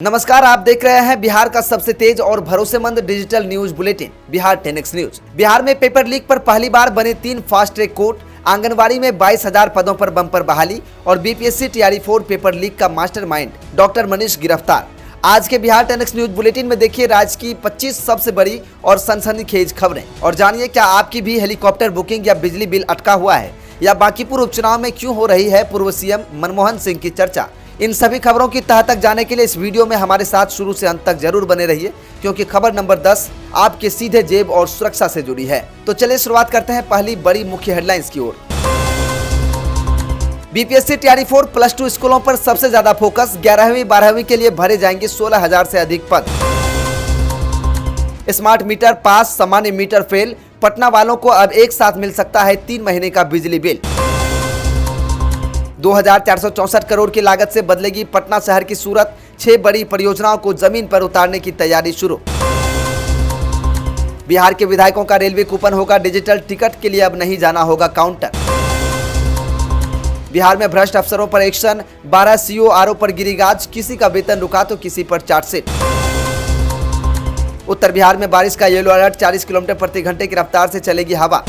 नमस्कार, आप देख रहे हैं बिहार का सबसे तेज और भरोसेमंद digital news bulletin Bihar 10x news. Bihar में पेपर लीक पर पहली बार बने 3 फास्ट ट्रैक कोर्ट, आंगनबाड़ी में 22,000 पदों पर बम्पर बहाली और बीपीएससी टीआरई 4 पेपर लीक का मास्टरमाइंड डॉक्टर मनीष गिरफ्तार। आज के बिहार 10x न्यूज बुलेटिन में देखिए राज्य की 25 सबसे बड़ी और सनसनीखेज खबरें और जानिए क्या आपकी भी हेलीकॉप्टर बुकिंग या बिजली बिल अटका हुआ है या बांकीपुर उपचुनाव में क्यों हो रही है पूर्व सीएम मनमोहन सिंह की चर्चा। इन सभी खबरों की तह तक जाने के लिए इस वीडियो में हमारे साथ शुरू से अंत तक जरूर बने रहिए, क्योंकि खबर नंबर 10 आपके सीधे जेब और सुरक्षा से जुड़ी है। तो चलिए शुरुआत करते हैं पहली बड़ी मुख्य हेडलाइंस की ओर। बीपीएससी टीआरई 4 प्लस 2 स्कूलों पर सबसे ज्यादा फोकस, 11वीं 12वीं के लिए भरे जाएंगे 16,000 से अधिक पद। स्मार्ट मीटर पास, सामान्य मीटर फेल, पटना वालों को अब एक साथ मिल सकता है 3 महीने का बिजली बिल। 2,464 करोड़ की लागत से बदलेगी पटना शहर की सूरत, 6 बड़ी परियोजनाओं को जमीन पर उतारने की तैयारी शुरू। बिहार के विधायकों का रेलवे कूपन होगा डिजिटल, टिकट के लिए अब नहीं जाना होगा काउंटर। बिहार में भ्रष्ट अफसरों पर एक्शन, 12 सीओ आरोप पर गिरी गाज, किसी का वेतन रुका तो किसी पर चार्जशीट। उत्तर बिहार में बारिश का येलो अलर्ट, 40 किलोमीटर प्रति घंटे की रफ्तार से चलेगी हवा।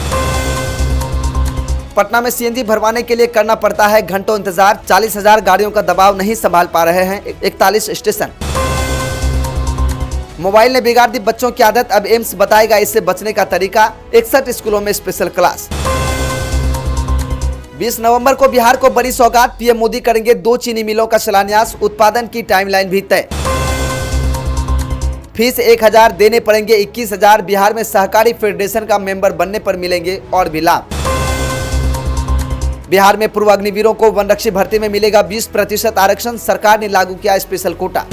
पटना में सीएनजी भरवाने के लिए करना पड़ता है घंटों इंतजार, 40,000 गाड़ियों का दबाव नहीं संभाल पा रहे हैं 41 स्टेशन। मोबाइल ने बिगाड़ दी बच्चों की आदत, अब एम्स बताएगा इससे बचने का तरीका, 61 स्कूलों में स्पेशल क्लास। 20 नवंबर को बिहार को बड़ी सौगात, पीएम मोदी करेंगे 2 चीनी मिलों का शिलान्यास, उत्पादन की टाइमलाइन भी तय। फीस 1,000 देने पड़ेंगे 21,000, बिहार में सहकारी फेडरेशन का मेंबर बनने पर मिलेंगे और भी लाभ। बिहार में पूर्व अग्निवीरों को वनरक्षी भर्ती में मिलेगा 20% आरक्षण, सरकार ने लागू किया स्पेशल कोटा।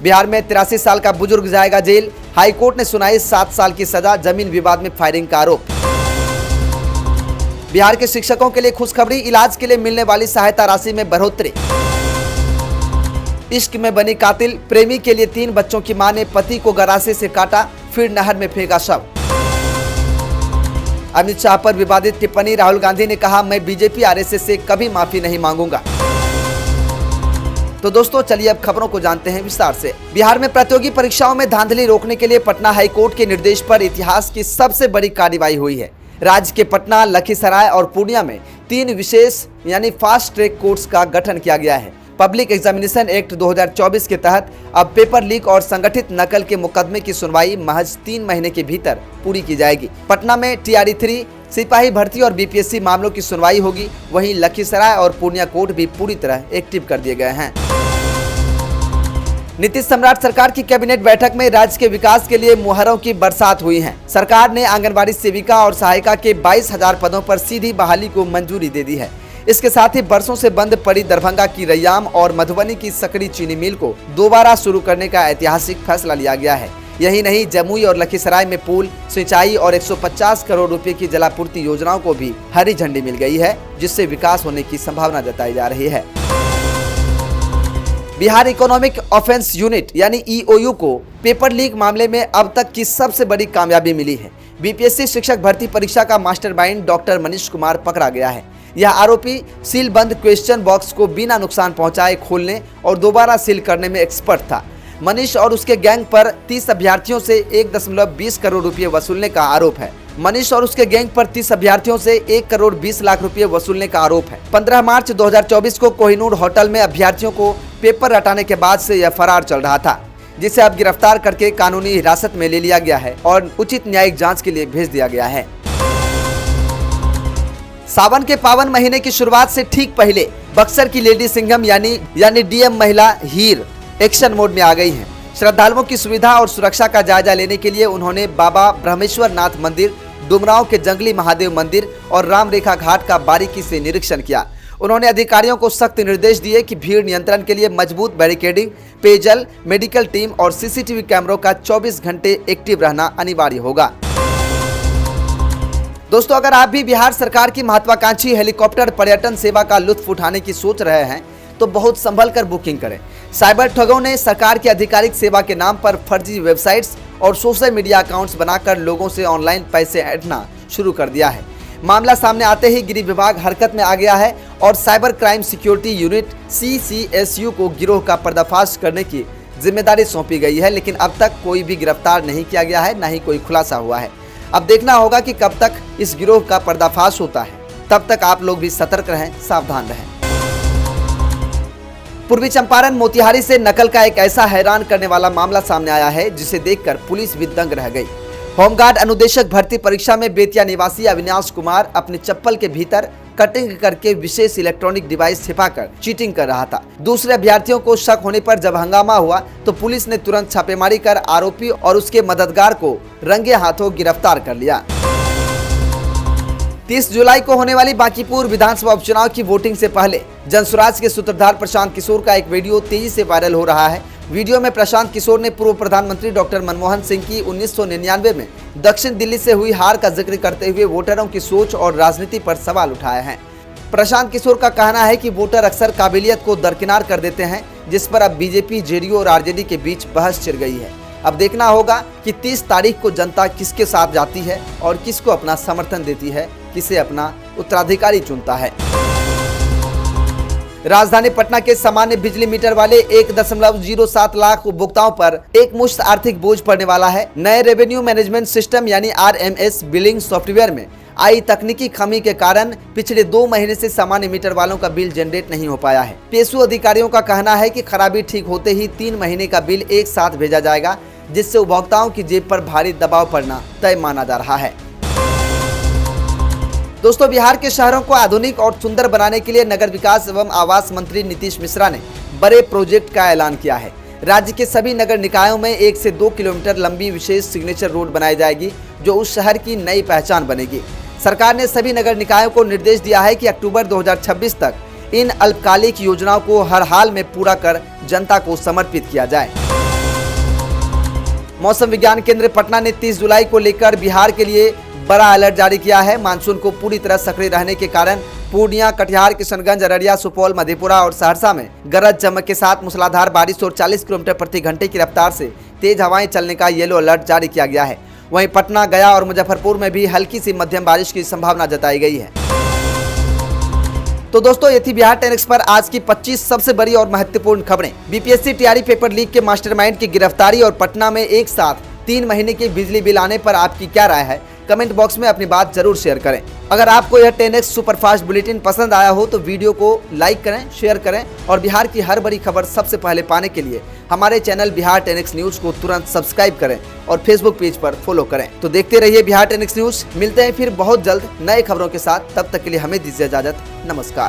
बिहार में 83 साल का बुजुर्ग जाएगा जेल, हाईकोर्ट ने सुनाई 7 साल की सजा, जमीन विवाद में फायरिंग का आरोप। बिहार के शिक्षकों के लिए खुशखबरी, इलाज के लिए मिलने वाली सहायता राशि में बढ़ोतरी। इश्क में बनी कातिल, प्रेमी के लिए 3 बच्चों की मां ने पति को गरासे से काटा, फिर नहर में फेंका शव। अमित शाह पर विवादित टिप्पणी, राहुल गांधी ने कहा मैं बीजेपी आरएसएस से कभी माफी नहीं मांगूंगा। तो दोस्तों चलिए अब खबरों को जानते हैं विस्तार से। बिहार में प्रतियोगी परीक्षाओं में धांधली रोकने के लिए पटना हाईकोर्ट के निर्देश पर इतिहास की सबसे बड़ी कार्रवाई हुई है। राज्य के पटना, लखीसराय और पूर्णिया में 3 विशेष यानी फास्ट ट्रैक कोर्ट्स का गठन किया गया है। पब्लिक एग्जामिनेशन एक्ट 2024 के तहत अब पेपर लीक और संगठित नकल के मुकदमे की सुनवाई महज 3 महीने के भीतर पूरी की जाएगी। पटना में टीआरई 3, सिपाही भर्ती और बीपीएससी मामलों की सुनवाई होगी। वहीं लखीसराय और पूर्णिया कोर्ट भी पूरी तरह एक्टिव कर दिए गए हैं। नीतीश सम्राट सरकार की कैबिनेट बैठक में राज्य के विकास के लिए मुहरों की बरसात हुई है। सरकार ने आंगनबाड़ी सेविका और सहायिका के 22,000 पदों पर सीधी बहाली को मंजूरी दे दी है। इसके साथ ही बरसों से बंद पड़ी दरभंगा की रैयाम और मधुबनी की सकड़ी चीनी मिल को दोबारा शुरू करने का ऐतिहासिक फैसला लिया गया है। यही नहीं, जमुई और लखीसराय में पुल, सिंचाई और 150 करोड़ रुपए की जलापूर्ति योजनाओं को भी हरी झंडी मिल गई है, जिससे विकास होने की संभावना जताई जा रही है। बिहार इकोनॉमिक ऑफेंस यूनिट यानी ईओयू को पेपर लीक मामले में अब तक की सबसे बड़ी कामयाबी मिली है। बीपीएससी शिक्षक भर्ती परीक्षा का मास्टरमाइंड डॉक्टर मनीष कुमार पकड़ा गया है। यह आरोपी सील बंद क्वेश्चन बॉक्स को बिना नुकसान पहुंचाए खोलने और दोबारा सील करने में एक्सपर्ट था। मनीष और उसके गैंग पर 30 अभ्यर्थियों से 1.20 करोड़ रुपए वसूलने का आरोप है। 1 करोड़ 20 लाख रुपए वसूलने का आरोप है। 15 मार्च 2024 को कोहिनूर होटल में अभ्यर्थियों को पेपर रटाने के बाद से यह फरार चल रहा था, जिसे अब गिरफ्तार करके कानूनी हिरासत में ले लिया गया है और उचित न्यायिक जाँच के लिए भेज दिया गया है। सावन के पावन महीने की शुरुआत से ठीक पहले बक्सर की लेडी सिंघम यानी डीएम महिला हीर एक्शन मोड में आ गई हैं। श्रद्धालुओं की सुविधा और सुरक्षा का जायजा लेने के लिए उन्होंने बाबा ब्रह्मेश्वर नाथ मंदिर, डुमरांव के जंगली महादेव मंदिर और राम रेखा घाट का बारीकी से निरीक्षण किया। उन्होंने अधिकारियों को सख्त निर्देश दिए कि भीड़ नियंत्रण के लिए मजबूत बैरिकेडिंग, पेयजल, मेडिकल टीम और सीसीटीवी कैमरों का 24 घंटे एक्टिव रहना अनिवार्य होगा। दोस्तों अगर आप भी बिहार सरकार की महत्वाकांक्षी हेलीकॉप्टर पर्यटन सेवा का लुत्फ उठाने की सोच रहे हैं तो बहुत संभल कर बुकिंग करें। साइबर ठगों ने सरकार की आधिकारिक सेवा के नाम पर फर्जी वेबसाइट्स और सोशल मीडिया अकाउंट्स बनाकर लोगों से ऑनलाइन पैसे ऐंठना शुरू कर दिया है। मामला सामने आते ही गृह विभाग हरकत में आ गया है और cyber crime security unit CCSU को गिरोह का पर्दाफाश करने की जिम्मेदारी सौंपी गई है, लेकिन अब तक कोई भी गिरफ्तार नहीं किया गया है, न ही कोई खुलासा हुआ है। अब देखना होगा कि कब तक इस गिरोह का पर्दाफाश होता है। तब तक आप लोग भी सतर्क रहें, सावधान रहें। पूर्वी चंपारण मोतिहारी से नकल का एक ऐसा हैरान करने वाला मामला सामने आया है जिसे देखकर पुलिस भी दंग रह गई। होमगार्ड अनुदेशक भर्ती परीक्षा में बेतिया निवासी अविनाश कुमार अपने चप्पल के भीतर कटिंग करके विशेष इलेक्ट्रॉनिक डिवाइस छिपाकर चीटिंग कर रहा था। दूसरे अभ्यर्थियों को शक होने पर जब हंगामा हुआ तो पुलिस ने तुरंत छापेमारी कर आरोपी और उसके मददगार को रंगे हाथों गिरफ्तार कर लिया। 30 जुलाई को होने वाली बांकीपुर विधानसभा उपचुनाव की वोटिंग से पहले जनसुराज के सूत्रधार प्रशांत किशोर का एक वीडियो तेजी से वायरल हो रहा है। वीडियो में प्रशांत किशोर ने पूर्व प्रधानमंत्री डॉक्टर मनमोहन सिंह की 1999 में दक्षिण दिल्ली से हुई हार का जिक्र करते हुए वोटरों की सोच और राजनीति पर सवाल उठाए हैं। प्रशांत किशोर का कहना है कि वोटर अक्सर काबिलियत को दरकिनार कर देते हैं, जिस पर अब बीजेपी, जेडीयू और आरजेडी के बीच बहस छिड़ गई है। अब देखना होगा कि 30 तारीख को जनता किसके साथ जाती है और किसको अपना समर्थन देती है, किसे अपना उत्तराधिकारी चुनता है। राजधानी पटना के सामान्य बिजली मीटर वाले 1.07 लाख उपभोक्ताओं पर एक मुश्त आर्थिक बोझ पड़ने वाला है। नए रेवेन्यू मैनेजमेंट सिस्टम यानी RMS बिलिंग सॉफ्टवेयर में आई तकनीकी खामी के कारण पिछले 2 महीने से सामान्य मीटर वालों का बिल जनरेट नहीं हो पाया है। पेशु अधिकारियों का कहना है कि खराबी ठीक होते ही 3 महीने का बिल एक साथ भेजा जाएगा, जिससे उपभोक्ताओं की जेब पर भारी दबाव पड़ना तय माना जा रहा है। दोस्तों, बिहार के शहरों को आधुनिक और सुंदर बनाने के लिए नगर विकास एवं आवास मंत्री नीतीश मिश्रा ने बड़े प्रोजेक्ट का ऐलान किया है। राज्य के सभी नगर निकायों में 1 से 2 किलोमीटर लंबी विशेष सिग्नेचर रोड बनाई जाएगी, जो उस शहर की नई पहचान बनेगी। सरकार ने सभी नगर निकायों को निर्देश दिया है कि अक्टूबर 2026 तक इन अल्पकालिक योजनाओं को हर हाल में पूरा कर जनता को समर्पित किया जाए। मौसम विज्ञान केंद्र पटना ने 30 जुलाई को लेकर बिहार के लिए बड़ा अलर्ट जारी किया है। मानसून को पूरी तरह सक्रिय रहने के कारण पूर्णिया, कटिहार, किशनगंज, अररिया, सुपौल, मधेपुरा और सहरसा में गरज चमक के साथ मूसलाधार बारिश और 40 किलोमीटर प्रति घंटे की रफ्तार से तेज हवाएं चलने का येलो अलर्ट जारी किया गया है। वहीं पटना, गया और मुजफ्फरपुर में भी हल्की सी मध्यम बारिश की संभावना जताई गई है। तो दोस्तों, ये थी बिहार 10X पर आज की 25 सबसे बड़ी और महत्वपूर्ण खबरें। बीपीएससी टीआरई पेपर लीक के मास्टरमाइंड की गिरफ्तारी और पटना में एक साथ 3 महीने के बिजली बिल आने पर आपकी क्या राय है? कमेंट बॉक्स में अपनी बात जरूर शेयर करें। अगर आपको यह 10X सुपरफास्ट बुलेटिन पसंद आया हो तो वीडियो को लाइक करें, शेयर करें और बिहार की हर बड़ी खबर सबसे पहले पाने के लिए हमारे चैनल बिहार 10X न्यूज को तुरंत सब्सक्राइब करें और फेसबुक पेज पर फॉलो करें। तो देखते रहिए बिहार 10X न्यूज। मिलते हैं फिर बहुत जल्द नए खबरों के साथ। तब तक के लिए हमें दीजिए इजाजत। नमस्कार।